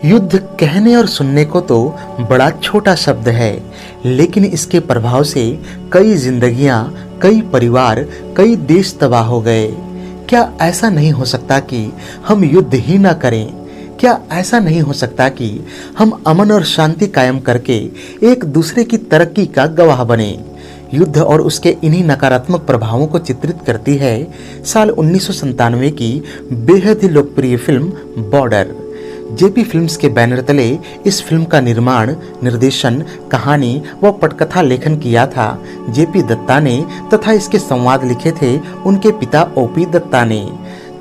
युद्ध कहने और सुनने को तो बड़ा छोटा शब्द है, लेकिन इसके प्रभाव से कई जिंदगियां, कई परिवार, कई देश तबाह हो गए। क्या ऐसा नहीं हो सकता कि हम युद्ध ही ना करें? क्या ऐसा नहीं हो सकता कि हम अमन और शांति कायम करके एक दूसरे की तरक्की का गवाह बने? युद्ध और उसके इन्हीं नकारात्मक प्रभावों को चित्रित करती है साल 1997 की बेहद ही लोकप्रिय फिल्म बॉर्डर। जेपी फिल्म्स के बैनर तले इस फिल्म का निर्माण, निर्देशन, कहानी व पटकथा लेखन किया था जेपी दत्ता ने तथा इसके संवाद लिखे थे उनके पिता ओपी दत्ता ने।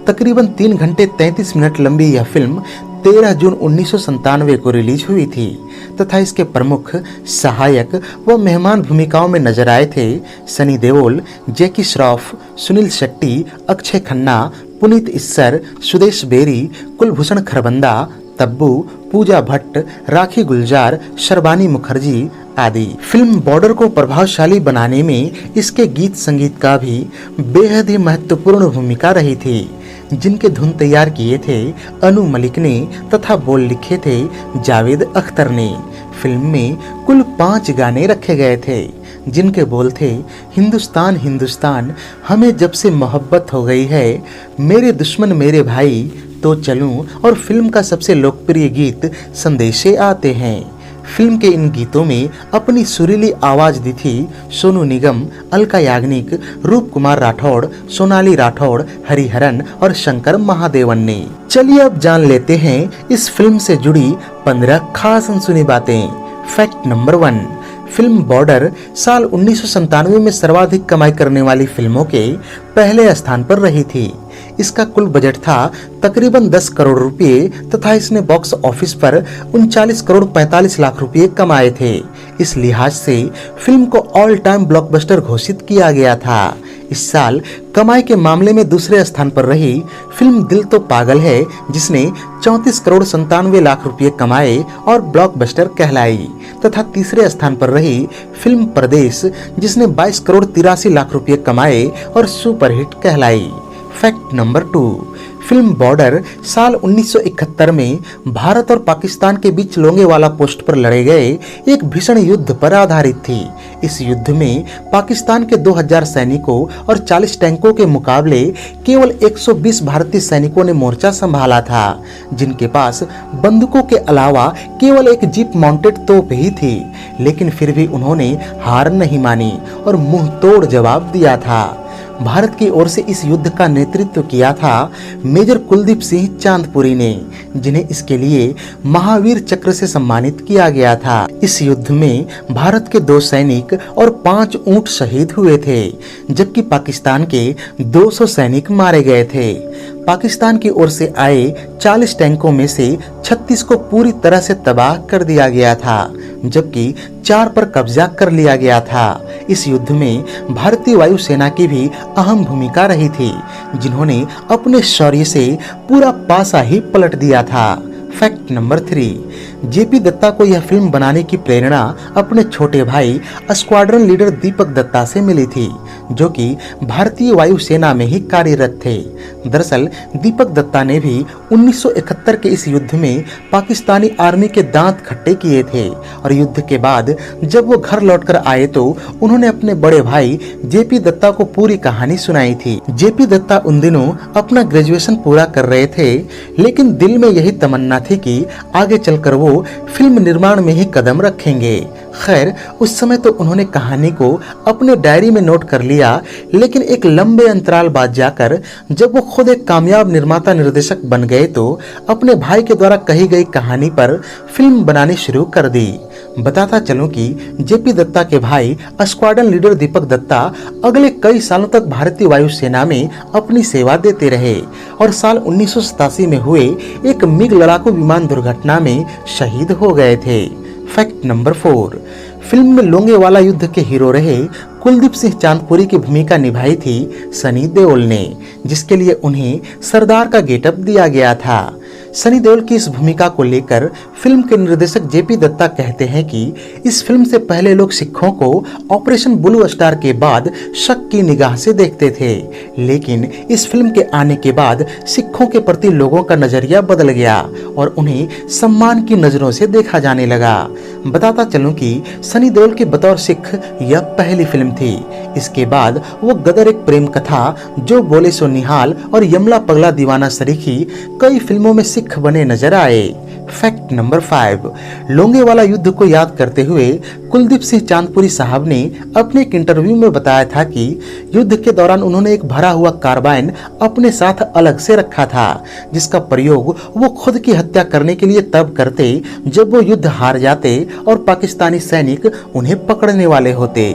तकरीबन 3 घंटे 33 मिनट लंबी यह फिल्म 13 जून 1997 को रिलीज हुई थी तथा इसके प्रमुख, सहायक व मेहमान भूमिकाओं में नजर आए थे सनी देओल, जैकी श्रॉफ, सुनील शेट्टी, अक्षय खन्ना, पुनीत इस्सर, सुदेश बेरी, कुलभूषण खरबंदा, तब्बू, पूजा भट्ट, राखी गुलजार, शर्बानी मुखर्जी आदि। फिल्म बॉर्डर को प्रभावशाली बनाने में इसके गीत संगीत का भी बेहद ही महत्वपूर्ण भूमिका रही थी, जिनके धुन तैयार किए थे अनु मलिक ने तथा बोल लिखे थे जावेद अख्तर ने। फिल्म में कुल 5 गाने रखे गए थे, जिनके बोल थे हिंदुस्तान हिंदुस्तान हमें जब से मोहब्बत हो गई है, मेरे दुश्मन मेरे भाई तो चलूं, और फिल्म का सबसे लोकप्रिय गीत संदेशे आते हैं। फिल्म के इन गीतों में अपनी सुरीली आवाज दी थी सोनू निगम, अलका याग्निक, रूप कुमार राठौड़, सोनाली राठौड़, हरिहरन और शंकर महादेवन ने। चलिए अब जान लेते हैं इस फिल्म से जुड़ी 15 खास अनसुनी बातें। फैक्ट नंबर 1, फिल्म बॉर्डर साल 1997 में सर्वाधिक कमाई करने वाली फिल्मों के पहले स्थान पर रही थी। इसका कुल बजट था तकरीबन 10 करोड़ रुपए तथा इसने बॉक्स ऑफिस पर 39 करोड़ 45 लाख रुपए कमाए थे। इस लिहाज से फिल्म को ऑल टाइम ब्लॉकबस्टर घोषित किया गया था। इस साल कमाई के मामले में दूसरे स्थान पर रही फिल्म दिल तो पागल है, जिसने 34 करोड़ 97 लाख रुपए कमाए और ब्लॉकबस्टर कहलाई, तथा तीसरे स्थान पर रही फिल्म परदेश, जिसने 22 करोड़ 83 लाख रुपए कमाए और सुपरहिट कहलाई। फैक्ट नंबर 2, फिल्म बॉर्डर साल 1971 में भारत और पाकिस्तान के बीच लोंगेवाला पोस्ट पर लड़े गए एक भीषण युद्ध पर आधारित थी। इस युद्ध में पाकिस्तान के 2000 सैनिकों और 40 टैंकों के मुकाबले केवल 120 भारतीय सैनिकों ने मोर्चा संभाला था, जिनके पास बंदूकों के अलावा केवल एक जीप माउंटेड तोप ही थी। लेकिन फिर भी उन्होंने हार नहीं मानी और मुंह तोड़ जवाब दिया था। भारत की ओर से इस युद्ध का नेतृत्व किया था मेजर कुलदीप सिंह चांदपुरी ने, जिन्हें इसके लिए महावीर चक्र से सम्मानित किया गया था। इस युद्ध में भारत के 2 सैनिक और 5 ऊंट शहीद हुए थे, जबकि पाकिस्तान के 200 सैनिक मारे गए थे। पाकिस्तान की ओर से आए 40 टैंकों में से 36 को पूरी तरह से तबाह कर दिया गया था, जबकि 4 पर कब्जा कर लिया गया था। इस युद्ध में भारतीय वायुसेना की भी अहम भूमिका रही थी, जिन्होंने अपने शौर्य से पूरा पासा ही पलट दिया था। फैक्ट नंबर 3, जेपी दत्ता को यह फिल्म बनाने की प्रेरणा अपने छोटे भाई स्क्वाड्रन लीडर दीपक दत्ता से मिली थी, जो कि भारतीय वायुसेना में ही कार्यरत थे। दरअसल दीपक दत्ता ने भी 1971 के इस युद्ध में पाकिस्तानी आर्मी के दांत खट्टे किए थे और युद्ध के बाद जब वो घर लौटकर आए तो उन्होंने अपने बड़े भाई जेपी दत्ता को पूरी कहानी सुनाई थी। जेपी दत्ता उन दिनों अपना ग्रेजुएशन पूरा कर रहे थे, लेकिन दिल में यही तमन्ना थी कि आगे चलकर वो फिल्म निर्माण में ही कदम रखेंगे। खैर, उस समय तो उन्होंने कहानी को अपने डायरी में नोट कर लिया, लेकिन एक लंबे अंतराल बाद जाकर जब वो खुद एक कामयाब निर्माता निर्देशक बन गए तो अपने भाई के द्वारा कही गई कहानी पर फिल्म बनानी शुरू कर दी। बताता चलूं कि जेपी दत्ता के भाई स्क्वाड्रन लीडर दीपक दत्ता अगले कई सालों तक भारतीय वायुसेना में अपनी सेवा देते रहे और साल 1987 में हुए एक मिग लड़ाकू विमान दुर्घटना में शहीद हो गए थे। फैक्ट नंबर 4, फिल्म में लोंगेवाला युद्ध के हीरो रहे कुलदीप सिंह चांदपुरी की भूमिका निभाई थी सनी देओल ने, जिसके लिए उन्हें सरदार का गेटअप दिया गया था। सनी देओल की इस भूमिका को लेकर फिल्म के निर्देशक जेपी दत्ता कहते हैं कि इस फिल्म से पहले लोग सिखों को ऑपरेशन ब्लू स्टार के बाद शक की निगाह से देखते थे, लेकिन इस फिल्म के आने के बाद सिखों के प्रति लोगों का नजरिया बदल गया और उन्हें सम्मान की नजरों से देखा जाने लगा। बताता चलूं कि सनी देओल की बतौर सिख यह पहली फिल्म थी। इसके बाद वो गदर एक प्रेम कथा, जो बोले सो निहाल और यमला पगला दीवाना सरीखी कई फिल्मों में सिख बने नजर आए। फैक्ट नंबर 5, लोंगेवाला युद्ध को याद करते हुए कुलदीप सिंह चांदपुरी साहब ने अपने एक इंटरव्यू में बताया था कि युद्ध के दौरान उन्होंने एक भरा हुआ कार्बाइन अपने साथ अलग से रखा था, जिसका प्रयोग वो खुद की हत्या करने के लिए तब करते जब वो युद्ध हार जाते और पाकिस्तानी सैनिक उन्हें पकड़ने वाले होते।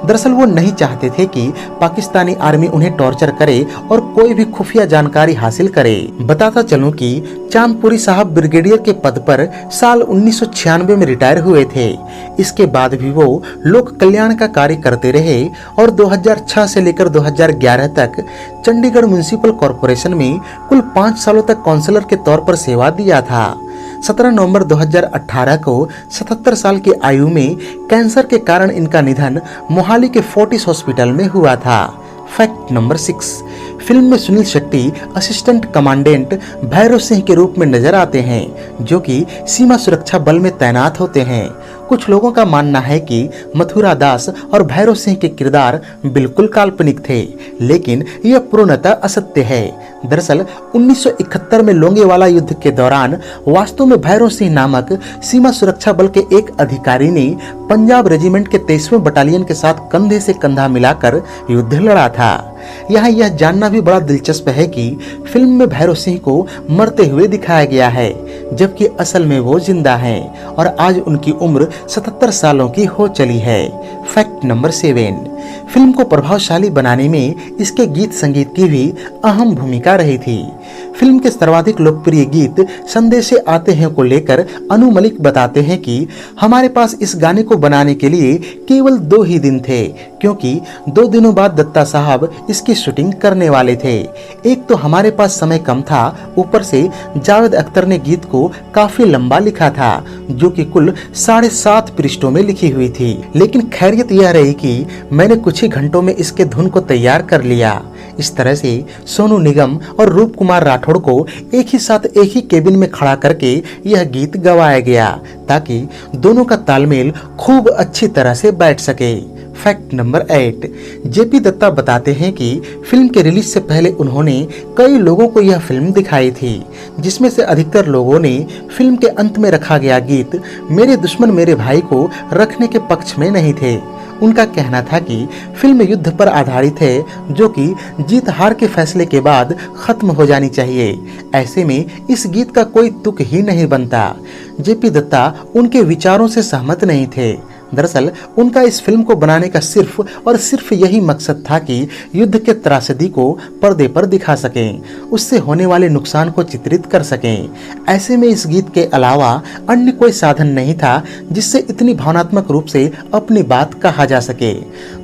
दरअसल वो नहीं चाहते थे कि पाकिस्तानी आर्मी उन्हें टॉर्चर करे और कोई भी खुफिया जानकारी हासिल करे। बताता चलूं कि चांदपुरी साहब ब्रिगेडियर के पद पर साल 1996 में रिटायर हुए थे। इसके बाद भी वो लोक कल्याण का कार्य करते रहे और 2006 से लेकर 2011 तक चंडीगढ़ म्युनिसिपल कॉरपोरेशन में कुल 5 सालों तक काउंसलर के तौर पर सेवा दिया था। 17 नवंबर 2018 को 77 साल की आयु में कैंसर के कारण इनका निधन मोहाली के फोर्टिस हॉस्पिटल में हुआ था। फैक्ट नंबर 6, फिल्म में सुनील शेट्टी असिस्टेंट कमांडेंट भैरव सिंह के रूप में नजर आते हैं, जो कि सीमा सुरक्षा बल में तैनात होते हैं। कुछ लोगों का मानना है कि मथुरा दास और भैरव सिंह के किरदार बिल्कुल काल्पनिक थे, लेकिन यह पूर्णतः असत्य है। दरअसल 1971 में लोंगेवाला युद्ध के दौरान वास्तव में भैरव सिंह नामक सीमा सुरक्षा बल के एक अधिकारी ने पंजाब रेजिमेंट के 23वें बटालियन के साथ कंधे से कंधा मिलाकर युद्ध लड़ा था। यहाँ यह जानना भी बड़ा दिलचस्प है कि फिल्म में भैरव सिंह को मरते हुए दिखाया गया है, जबकि असल में वो जिंदा हैं और आज उनकी उम्र 77 सालों की हो चली है। फैक्ट नंबर 7, फिल्म को प्रभावशाली बनाने में इसके गीत संगीत की भी अहम भूमिका रही थी। फिल्म के सर्वाधिक लोकप्रिय गीत संदेशे आते हैं को लेकर अनु मलिक बताते हैं कि हमारे पास इस गाने को बनाने के लिए केवल 2 ही दिन थे, क्योंकि 2 दिनों बाद दत्ता साहब इसकी शूटिंग करने वाले थे। एक तो हमारे पास समय कम था, ऊपर से जावेद अख्तर ने गीत को काफी लंबा लिखा था, जो कि कुल 7.5 पृष्ठों में लिखी हुई थी। लेकिन खैरियत यह रही कि मैंने कुछ ही घंटों में इसके धुन को तैयार कर लिया। इस तरह से सोनू निगम और रूप कुमार राठौड़ को एक ही साथ एक ही केबिन में खड़ा करके यह गीत गवाया गया, ताकि दोनों का तालमेल खूब अच्छी तरह से बैठ सके। फैक्ट नंबर 8, जेपी दत्ता बताते हैं कि फिल्म के रिलीज से पहले उन्होंने कई लोगों को यह फिल्म दिखाई थी, जिसमें से अधिकतर लोगों ने फिल्म के अंत में रखा गया गीत मेरे दुश्मन मेरे भाई को रखने के पक्ष में नहीं थे। उनका कहना था कि फिल्म युद्ध पर आधारित है, जो कि जीत हार के फैसले के बाद खत्म हो जानी चाहिए। ऐसे में इस गीत का कोई तुक ही नहीं बनता। जेपी दत्ता उनके विचारों से सहमत नहीं थे। दरअसल उनका इस फिल्म को बनाने का सिर्फ और सिर्फ यही मकसद था कि युद्ध के त्रासदी को पर्दे पर दिखा सकें, उससे होने वाले नुकसान को चित्रित कर सकें। ऐसे में इस गीत के अलावा अन्य कोई साधन नहीं था जिससे इतनी भावनात्मक रूप से अपनी बात कहा जा सके।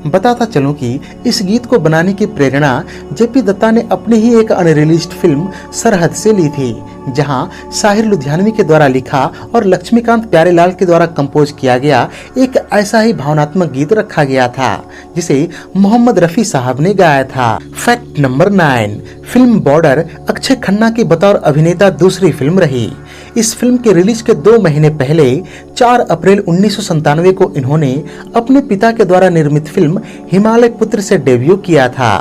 बताता चलूं कि इस गीत को बनाने की प्रेरणा जेपी दत्ता ने अपनी ही एक अनरिलीज्ड फिल्म सरहद से ली थी, जहां साहिर लुधियानवी के द्वारा लिखा और लक्ष्मीकांत प्यारेलाल के द्वारा कंपोज किया गया एक ऐसा ही भावनात्मक गीत रखा गया था, जिसे मोहम्मद रफी साहब ने गाया था। Fact number 9, film border Akshay Khanna की बतौर अभिनेता दूसरी फिल्म रही। इस फिल्म के रिलीज के 2 महीने पहले 4 अप्रैल 1997 को इन्होंने अपने पिता के द्वारा निर्मित फिल्म हिमालय पुत्र से डेब्यू किया था।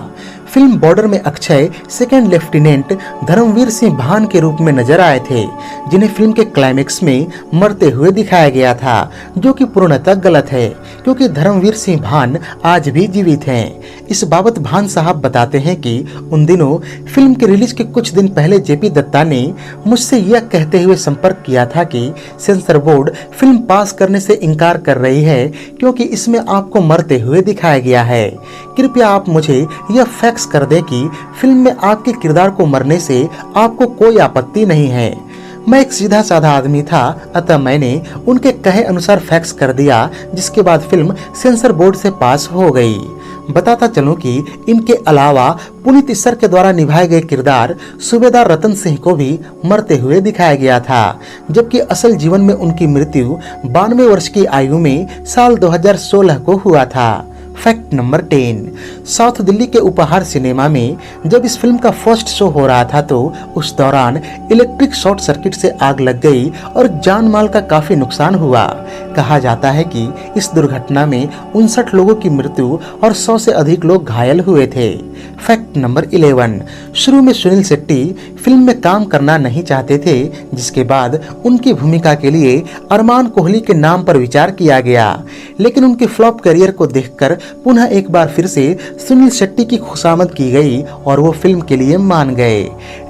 फिल्म बॉर्डर में अक्षय सेकंड लेफ्टिनेंट धर्मवीर सिंह भान के रूप में नजर आए थे, जिन्हें फिल्म के क्लाइमेक्स में मरते हुए दिखाया गया था, जो कि पूर्णतः गलत है, क्योंकि धर्मवीर सिंह भान आज भी जीवित हैं। इस बाबत भान साहब बताते हैं कि उन दिनों फिल्म के रिलीज के कुछ दिन पहले जेपी दत्ता ने मुझसे यह कहते हुए संपर्क किया था कि सेंसर बोर्ड फिल्म पास करने से इनकार कर रही है, क्योंकि इसमें आपको मरते हुए दिखाया गया है। कृपया आप मुझे यह फैक्स कर दें कि फिल्म में आपके किरदार को मरने से आपको कोई आपत्ति नहीं है। मैं एक सीधा साधा आदमी था, अतः मैंने उनके कहे अनुसार फैक्स कर दिया, जिसके बाद फिल्म सेंसर बोर्ड से पास हो गई। बताता चलूं कि इनके अलावा पुनीत इस्सर के द्वारा निभाए गए किरदार सूबेदार रतन सिंह को भी मरते हुए दिखाया गया था, जबकि असल जीवन में उनकी मृत्यु 92 वर्ष की आयु में साल 2016 को हुआ था। फैक्ट नंबर 10, साउथ दिल्ली के उपहार सिनेमा में जब इस फिल्म का फर्स्ट शो हो रहा था तो उस दौरान इलेक्ट्रिक शॉर्ट सर्किट से आग लग गई और जान माल का काफी नुकसान हुआ। कहा जाता है कि इस दुर्घटना में 59 लोगों की मृत्यु और 100 से अधिक लोग घायल हुए थे। फैक्ट नंबर 11, शुरू में सुनील शेट्टी फिल्म में काम करना नहीं चाहते थे, जिसके बाद उनकी भूमिका के लिए अरमान कोहली के नाम पर विचार किया गया, लेकिन उनके फ्लॉप करियर को देखकर पुनः एक बार फिर से सुनील शेट्टी की खुशामद की गई और वो फिल्म के लिए मान गए।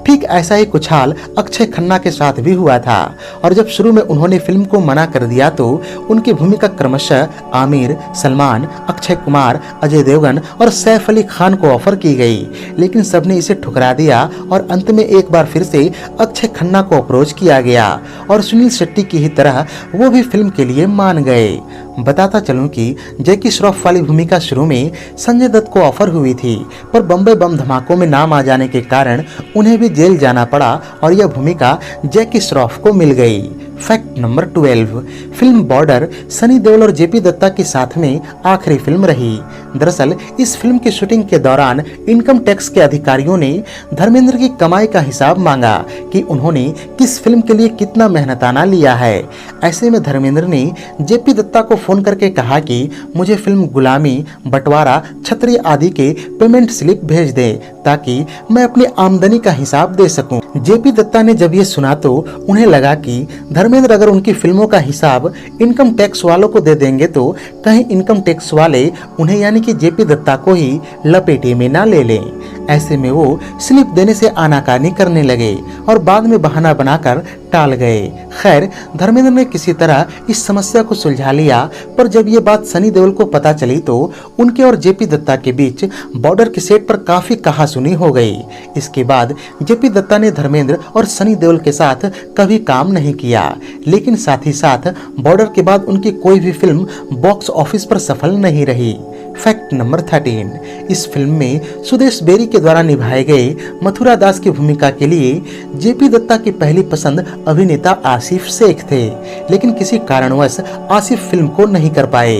ठीक ऐसा ही कुछ हाल अक्षय खन्ना के साथ भी हुआ था और जब शुरू में उन्होंने फिल्म को मना कर दिया तो उनकी भूमिका क्रमशः आमिर, सलमान, अक्षय कुमार, अजय देवगन और सैफ अली खान को ऑफर की गई, लेकिन सबने इसे ठुकरा दिया और अंत में एक बार फिर से अक्षय खन्ना को अप्रोच किया गया और सुनील शेट्टी की ही तरह वो भी फिल्म के लिए मान गए। बताता चलूं कि जैकी श्रॉफ वाली भूमिका शुरू में संजय दत्त को ऑफर हुई थी, पर बम्बई बम धमाकों में नाम आ जाने के कारण उन्हें भी जेल जाना पड़ा और यह भूमिका जैकी श्रॉफ को मिल गई। Fact number 12, film border Sunny Deol और जेपी दत्ता के साथ में आखिरी फिल्म रही। दरअसल इस फिल्म की शूटिंग के दौरान इनकम टैक्स के अधिकारियों ने धर्मेंद्र की कमाई का हिसाब मांगा कि उन्होंने किस फिल्म के लिए कितना मेहनताना लिया है। ऐसे में धर्मेंद्र ने जेपी दत्ता को फोन करके कहा कि मुझे फिल्म गुलामी, बंटवारा, छतरी आदि के पेमेंट स्लिप भेज दे ताकि मैं अपनी आमदनी का हिसाब दे सकूं। जेपी दत्ता ने जब ये सुना तो उन्हें लगा कि धर्मेंद्र अगर उनकी फिल्मों का हिसाब इनकम टैक्स वालों को दे देंगे तो कहीं इनकम टैक्स वाले उन्हें यानी कि जेपी दत्ता को ही लपेटे में ना ले लें। ऐसे में वो स्लिप देने से आनाकानी करने लगे और बाद में बहाना बनाकर टाल गए। खैर, धर्मेंद्र ने किसी तरह इस समस्या को सुलझा लिया, पर जब ये बात सनी देओल को पता चली तो उनके और जेपी दत्ता के बीच बॉर्डर के सेट पर काफी कहासुनी हो गई। इसके बाद जेपी दत्ता ने धर्मेंद्र और सनी देओल के साथ कभी काम नहीं किया, लेकिन साथ ही साथ बॉर्डर के बाद उनकी कोई भी फिल्म बॉक्स ऑफिस पर सफल नहीं रही। फैक्ट नंबर 13, इस फिल्म में सुदेश बेरी के द्वारा निभाए गए मथुरा दास की भूमिका के लिए जेपी दत्ता की पहली पसंद अभिनेता आसिफ शेख थे, लेकिन किसी कारणवश आसिफ फिल्म को नहीं कर पाए।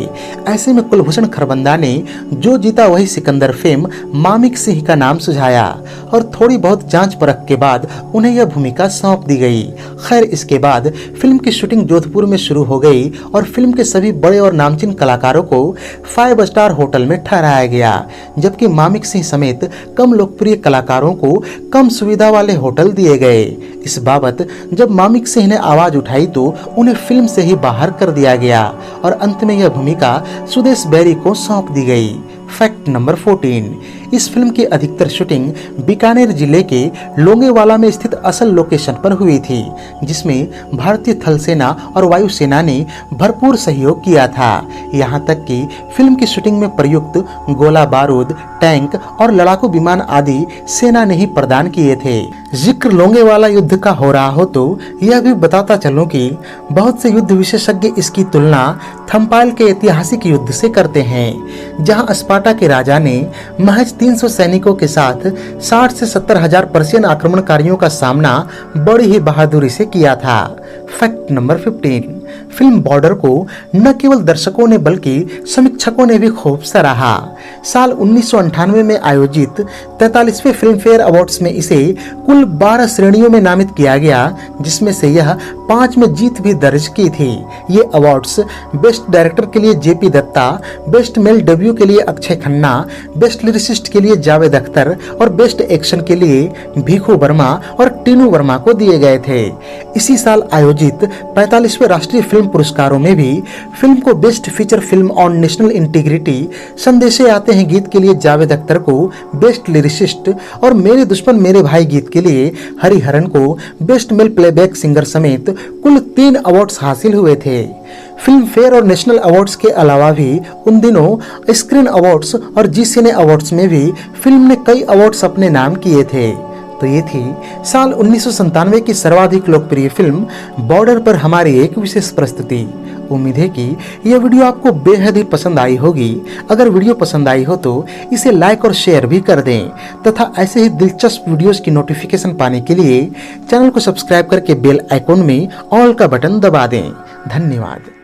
ऐसे में कुलभूषण खरबंदा ने जो जीता वही सिकंदर फेम मामिक सिंह का नाम सुझाया और थोड़ी बहुत जांच परख के बाद उन्हें यह भूमिका सौंप दी गई। खैर, इसके बाद फिल्म की शूटिंग जोधपुर में शुरू हो गई और फिल्म के सभी बड़े और नामचीन कलाकारों को 5 स्टार होटल में ठहराया गया, जबकि मामिक सिंह समेत कम लोकप्रिय कलाकारों को कम सुविधा वाले होटल दिए गए। इस बाबत जब मामिक सिंह ने आवाज उठाई तो उन्हें फिल्म से ही बाहर कर दिया गया और अंत में यह भूमिका सुदेश बेरी को सौंप दी गई। फैक्ट नंबर 14, इस फिल्म की अधिकतर शूटिंग बीकानेर जिले के लोंगेवाला में स्थित असल लोकेशन पर हुई थी, जिसमें भारतीय थल सेना और वायुसेना ने भरपूर सहयोग किया था। यहाँ तक कि फिल्म की शूटिंग में प्रयुक्त गोला बारूद, टैंक और लड़ाकू विमान आदि सेना ने ही प्रदान किए थे। जिक्र लोंगेवाला युद्ध का हो रहा हो तो यह भी बताता चलूं कि बहुत से युद्ध विशेषज्ञ इसकी तुलना थम्पाइल के ऐतिहासिक युद्ध से करते हैं, जहां स्पार्टा के राजा ने महज 300 सैनिकों के साथ 60 से 70 हजार पर्शियन आक्रमणकारियों का सामना बड़ी ही बहादुरी से किया था। फैक्ट नंबर 15, फिल्म बॉर्डर को न केवल दर्शकों ने बल्कि समीक्षकों ने भी खूब सराहा। साल 1998 में आयोजित 43वें फिल्म फेयर अवार्ड्स में इसे कुल 12 श्रेणियों में नामित किया गया, जिसमें से यह 5 में जीत भी दर्ज की थी। ये अवार्ड्स बेस्ट डायरेक्टर के लिए J P Dutta, best male debut के लिए अक्षय खन्ना, बेस्ट लिरिसिस्ट के लिए जावेद अख्तर और बेस्ट एक्शन के लिए भीखू वर्मा और टीनू वर्मा को दिए गए थे। इसी साल आयोजित 45वें राष्ट्रीय फिल्म पुरस्कारों में भी फिल्म को best feature film on national integrity, Sandese Aate Hain गीत के लिए जावेद अख्तर को बेस्ट लिरिसिस्ट और मेरे दुश्मन मेरे भाई गीत के लिए हरिहरन को बेस्ट मेल प्लेबैक सिंगर समेत कुल 3 अवार्ड्स हासिल हुए थे। फिल्म फेयर और नेशनल अवार्ड्स के अलावा भी उन दिनों स्क्रीन अवार्ड्स और जी सिने अवार्ड्स में भी फिल्म ने कई अवार्ड्स अपने नाम किए थे। तो ये थी साल 1997 की सर्वाधिक लोकप्रिय फिल्म बॉर्डर पर हमारी एक विशेष प्रस्तुति। उम्मीद है कि यह वीडियो आपको बेहद ही पसंद आई होगी। अगर वीडियो पसंद आई हो तो इसे लाइक और शेयर भी कर दें तथा ऐसे ही दिलचस्प वीडियोस की नोटिफिकेशन पाने के लिए चैनल को सब्सक्राइब करके बेल आइकॉन में ऑल का बटन दबा दें। धन्यवाद।